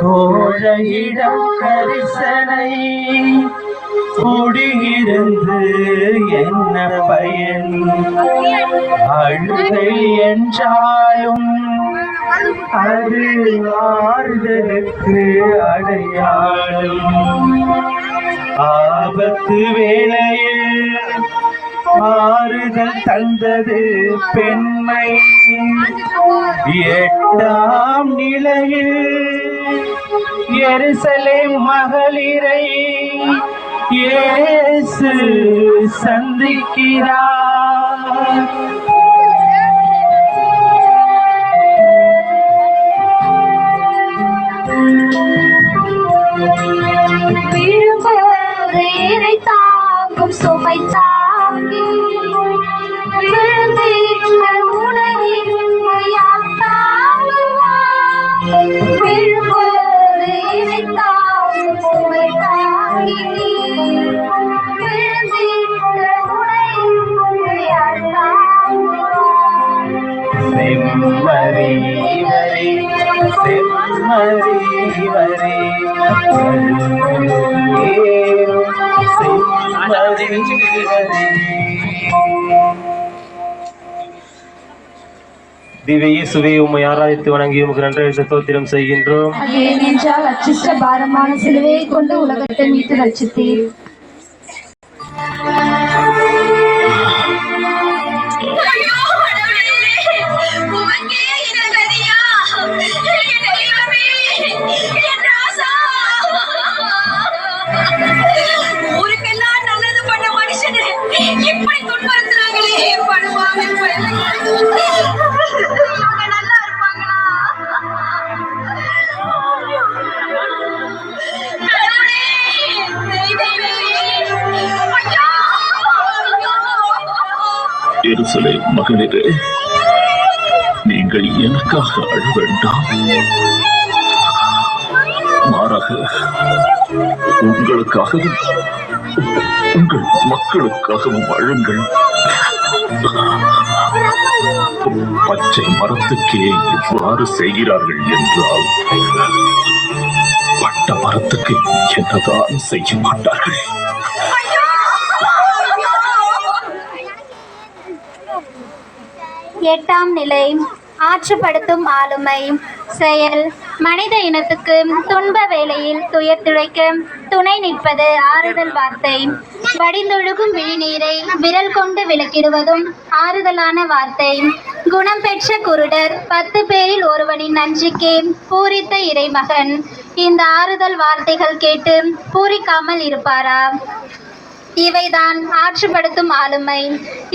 கோழையிடம் கரிசனை குடியிருந்து என்ன பயன்? அழுகை என்றாலும் அது ஆறுதலுக்கு அடையாளம். ஆபத்து வேளையில் ஆறுதல் தந்தது பெண்மை. 8ஆம் நிலையில் எருசலேம் மகளிரை இயேசு சந்திக்கிறார். விழும்போதை தாங்கும் சுமை தாங்கி திவ்ய இயேசுவே, உம்மை ஆராதித்து வணங்கி உமக்கு நன்றி ஸ்தோத்திரம் செய்கின்றோம். ஏனென்றால் அச்சிஷ்ட பாரமான சிலுவையை கொண்டு உலகத்தை மீட்டு ரட்சித்தீர். எருசலேம் மகளிரே, நீங்கள் எனக்காக அழ வேண்டாம். மாறாக உங்களுக்காகவும் உங்கள் மக்களுக்காகவும் அழுங்கள். பச்சை மரத்துக்கே இவ்வாறு செய்கிறார்கள் என்றால் பட்ட மரத்துக்கு என்னதான் செய்ய மாட்டார்கள்? எட்டாம் நிலை ஆற்றுப்படுத்தும் ஆளுமை செயல். மனித இனத்துக்கு துன்ப வேளையில் துயர் துடைக்க துணை நிற்பது ஆறுதல் வார்த்தை. வடிந்தொழுகும் விழிநீரை விரல் கொண்டு விளக்கிடுவதும் ஆறுதலான வார்த்தை. குணம் பெற்ற குருடர் 10 பேரில் ஒருவனின் நன்றிக்கே பூரித்த இறைமகன். இந்த ஆறுதல் வார்த்தைகள் கேட்டு பூரிக்காமல் இருப்பாரா? இவைதான் ஆற்றுப்படுத்தும் ஆளுமை.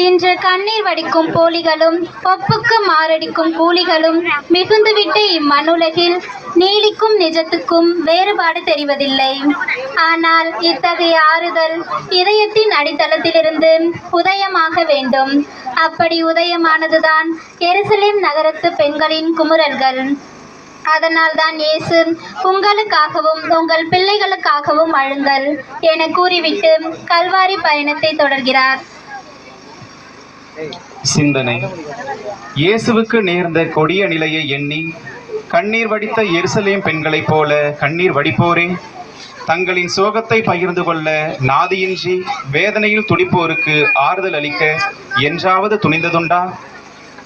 இன்று கண்ணீர் வடிக்கும் போலிகளும் ஒப்புக்கு மாரடிக்கும் கூலிகளும் மிகுந்துவிட்டு இம்மண்ணுலகில் நீடிக்கும் நிஜத்துக்கும் வேறுபாடு தெரிவதில்லை. ஆனால் இத்தகைய ஆறுதல் இதயத்தின் அடித்தளத்திலிருந்து உதயமாக வேண்டும். அப்படி உதயமானதுதான் எருசலேம் நகரத்து பெண்களின் குமுறல்கள். அதனால் தான் இயேசு உங்களுக்காகவும் உங்கள் பிள்ளைகளுக்காகவும் அழுங்கள் என கூறிவிட்டு கல்வாரி பயணத்தை தொடர்கிறார். சிந்தனை. இயேசுவுக்கு நேர்ந்த கொடிய நிலையை எண்ணி கண்ணீர் வடித்த எருசலேம் பெண்களைப் போல கண்ணீர் வடிப்போரே, தங்களின் சோகத்தை பகிர்ந்து கொள்ள நாதியின்றி வேதனையில் துடிப்போருக்கு ஆறுதல் அளிக்க என்றாவது துணிந்ததுண்டா?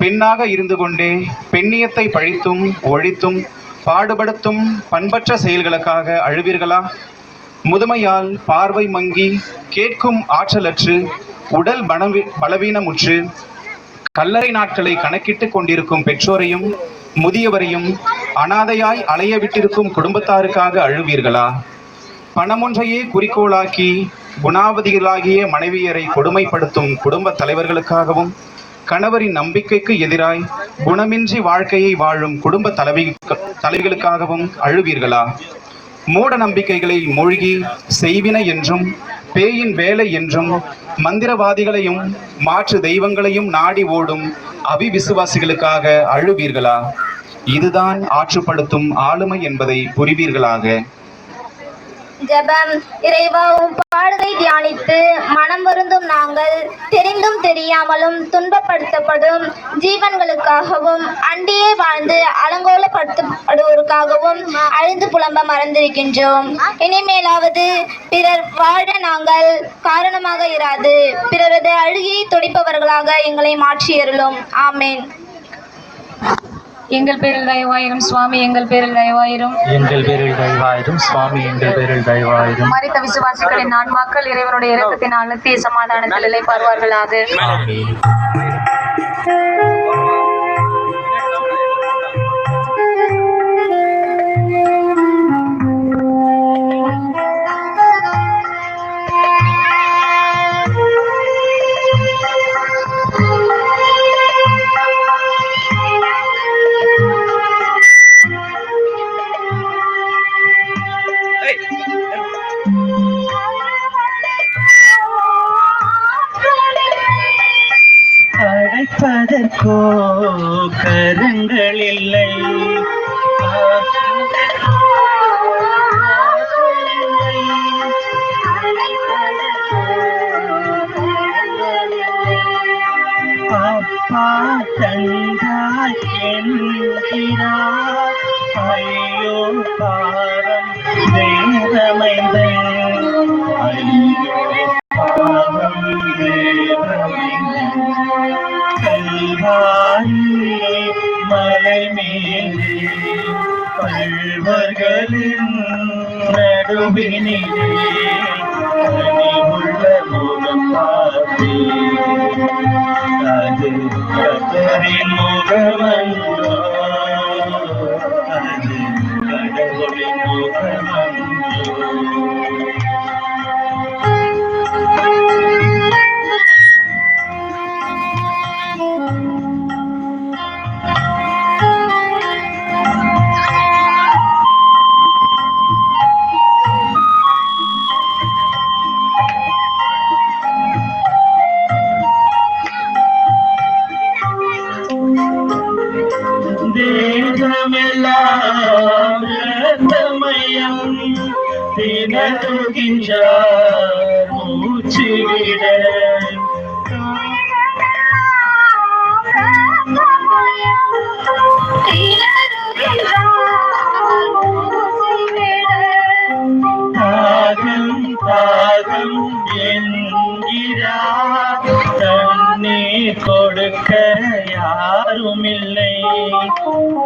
பெண்ணாக இருந்து கொண்டே பெண்ணியத்தை பழித்தும் ஒழித்தும் பாடுபடுத்தும் பண்பற்ற செயல்களுக்காக அழுவீர்களா? முதுமையால் பார்வை மங்கி கேட்கும் ஆற்றலற்று உடல் பலவீனமுற்று கல்லறை நாட்களை கணக்கிட்டு கொண்டிருக்கும் பெற்றோரையும் முதியவரையும் அனாதையாய் அலைய விட்டிருக்கும் குடும்பத்தாருக்காக அழுவீர்களா? பணமொன்றையே குறிக்கோளாக்கி குணாவதிகளாகிய மனைவியரை கொடுமைப்படுத்தும் குடும்ப தலைவர்களுக்காகவும் கணவரின் நம்பிக்கைக்கு எதிராய் குணமின்றி வாழ்க்கையை வாழும் குடும்ப தலைவிகளுக்காகவும் அழுவீர்களா? மூட நம்பிக்கைகளில் மூழ்கி செய்வினை என்றும் பேயின் வேலை என்றும் மந்திரவாதிகளையும் மாற்று தெய்வங்களையும் நாடி ஓடும் அவிவிசுவாசிகளுக்காக அழுவீர்களா? இதுதான் ஆற்றுப்படுத்தும் ஆளுமை என்பதை புரிவீர்களாக. ஜெபம். இறைவா, உம் பாடலை தியானித்து மனம் வருந்தும் நாங்கள் தெரிந்தும் தெரியாமலும் துன்பப்படுத்தப்படும் ஜீவன்களுக்காகவும் அண்டியே வாழ்ந்து அலங்கோலப்படுத்தப்படுவோருக்காகவும் அழுந்து புலம்ப மறந்திருக்கின்றோம். இனிமேலாவது பிறர் வாழ நாங்கள் காரணமாக இராது பிறரது அழுகையை துடிப்பவர்களாக எங்களை மாற்றியருளும். ஆமேன். எங்கள் பேரில் தயவாயிரும் சுவாமி, எங்கள் பேரில் தயவாயிரும். எங்கள் பேரில் தயவாயிரும் சுவாமி, எங்கள் பேரில் தயவாயிரும். மரித்த விசுவாசிகளின் ஆன்மாக்கள் இறைவனுடைய இரக்கத்தினால் நித்திய சமாதானத்தில் இளைப்பாறுவார்களாக. ஆமென். அழைப்பதற்கோ கரங்கள் இல்லை, அப்பா தந்தாய் என்கிறார். ஐயோ பாவம் வேதமைந்த, ஐயோ பாவம் வேதமைந்த. கல்வாரியே மலை மேலே பல்வர்களின் நடுவினிலே கனிவுள்ள முகம் பார்த்தேன். அது கர்த்தரின் முகமன்றோ, அது கடவுளின் முகமன்றோ. தேசமெல்லாம் ரத்தமயம் திணறுகின்றார் மூச்சுவிட. தாகம் தாகம் என்கிறார், தண்ணீர் கொடுக்க யாருமில்லை,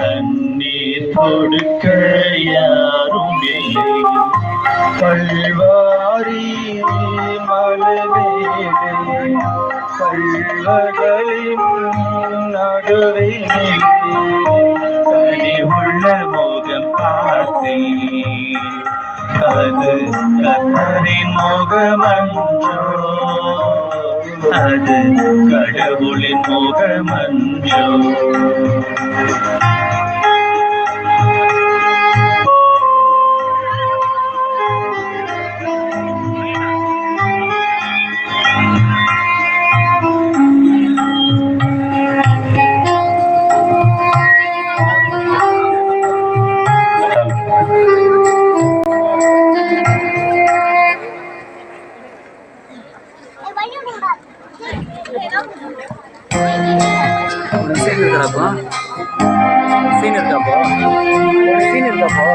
தண்ணீர் கொடுக்க யாருமில்லை. கல்வாரி மலவேலே கல்வர்களின் நடுவிலே கனிவுள்ள முகம் பார்த்தேன். அது கர்த்தரின் முகமன்றோ, அது கடவுளின் முகமன்றோ. சீன் இருக்காப்போ சீன் இருக்காப்போ சீன் இருக்காப்போ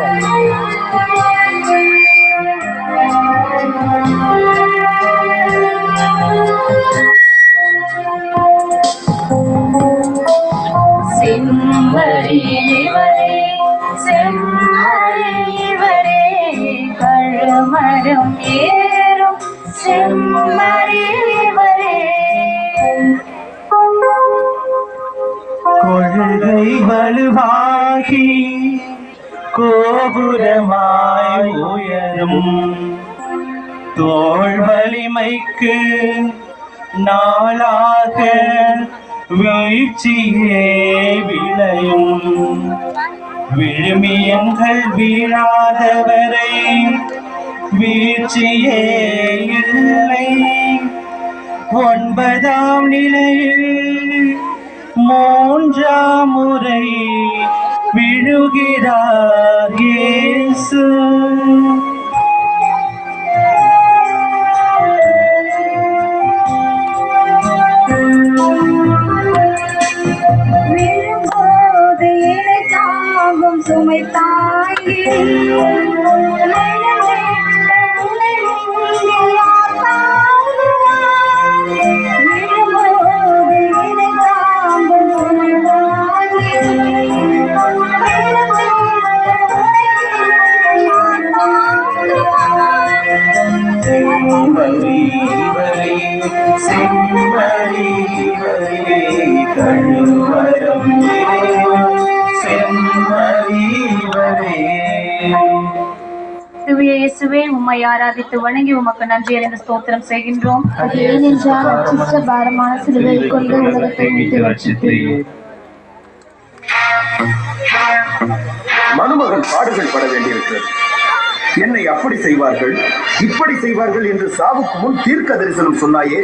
செம்மறிவரே செம்மறிவரே கழுமரம் ஏறும் செம்மறிவரே கொள்கை வலுவாகி கோபுரமாய் உயரும் தோள் வலிமைக்கு நாளாக வீழ்ச்சியே விளையும் விழுமியங்கள் வீழாதவரை வீழ்ச்சியே இல்லை 9ஆம் நிலையில் 3ஆம் முறை விழுகிறார் இயேசு விழும்போது இலை தாங்கும் சுமை தாங்கி இயேசுவே உம்மை ஆராதித்து வணங்கி உமக்கு நன்றி அறிந்த ஸ்தோத்திரம் செய்கின்றோம். அது ஏனென்றால் அச்சிஷ்ட பாரமான சிலுவையை கொண்டு உலகத்தை மீட்டு ரட்சித்தீர். மணமகன் பாடுகள் பட வேண்டியிருக்கிறது. என்னை அப்படி செய்வார்கள் இப்படி செய்வார்கள் என்று சாவுக்கு முன் தீர்க்க தரிசனம் சொன்னாயே,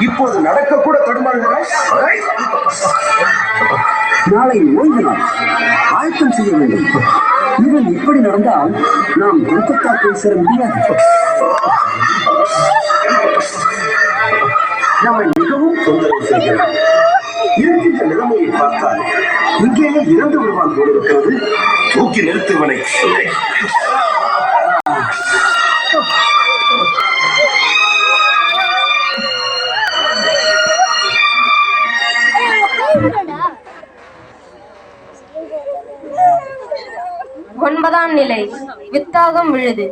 இப்போது நடக்க கூட தடுமாறுகிறாய். நாளை ஓய்வு நாள், ஆயத்தம் செய்ய வேண்டும். இவன் இப்படி நடந்தால் நாம் கொல்கத்தா போய் சேர முடியாது. நம்மை மிகவும் தொந்தரவு செய்கிறார். இருக்கின்ற நிலைமையை பார்த்தால் இங்கேயே இறந்து விடுவான் போல இருக்கிறது. தூக்கி நிறுத்துவனை. ஒன்பதாம் நிலை வித்தாகம் விழுது.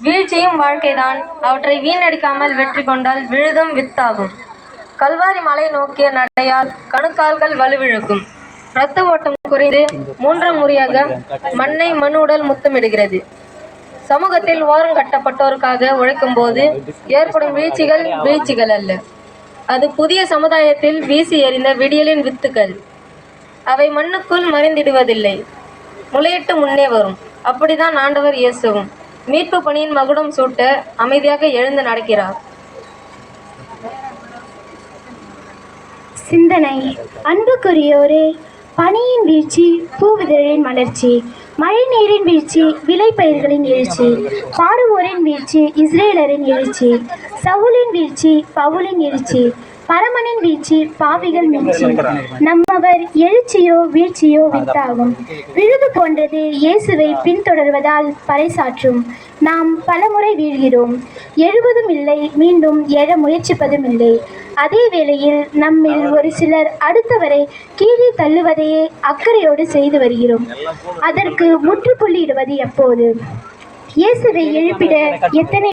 வீழ்ச்சியும் வாழ்க்கைதான். அவற்றை வீணடிக்காமல் வெற்றி கொண்டால் விழுதும் வித்தாகும். கல்வாரி மலை நோக்கிய நடையால் கணுக்கால்கள் வலுவிழுக்கும். இரத்த ஓட்டம் குறைந்து 3ஆம் முறையாக மண்ணை மண் உடல் முத்தமிடுகிறது. சமூகத்தில் ஓரம் கட்டப்பட்டோருக்காக உழைக்கும் போது ஏற்படும் வீழ்ச்சிகள் அல்ல, அது புதிய சமுதாயத்தில் வீசி எறிந்த விடியலின் வித்துக்கள். அவை மண்ணுக்குள் மறைந்திடுவதில்லை, முளையிட்டு முன்னே வரும். அப்படிதான் ஆண்டவர் இயேசுவும் மீட்பு பணியின் மகுடம் சூட்ட அமைதியாக எழுந்து நடக்கிறார். சிந்தனை. அன்புக்குரியோரே, பனியின் வீழ்ச்சி பூவிதழின் மலர்ச்சி, மழை நீரின் வீழ்ச்சி விளைபயிர்களின் எழுச்சி, பாடுவோரின் வீழ்ச்சி இஸ்ரேலரின் எழுச்சி, சவுலின் வீழ்ச்சி பவுலின் எழுச்சி, பரமனின் வீழ்ச்சி பாவிகள் மீட்சி. நம்மவர் எழுச்சியோ வீழ்ச்சியோ வித்தாகும். விழுது போன்றது இயேசுவை பின்தொடர்வதால் பறைசாற்றும். நாம் பலமுறை வீழ்கிறோம், எழுவதும் இல்லை, மீண்டும் எழ முயற்சிப்பதும் இல்லை. அதே வேளையில் நம்மில் ஒரு சிலர் அடுத்தவரை கீழே தள்ளுவதையே அக்கறையோடு செய்து வருகிறோம். அதற்கு முற்றுப்புள்ளி இடுவது எப்போது? இயேசுவை எழுப்பிட எத்தனை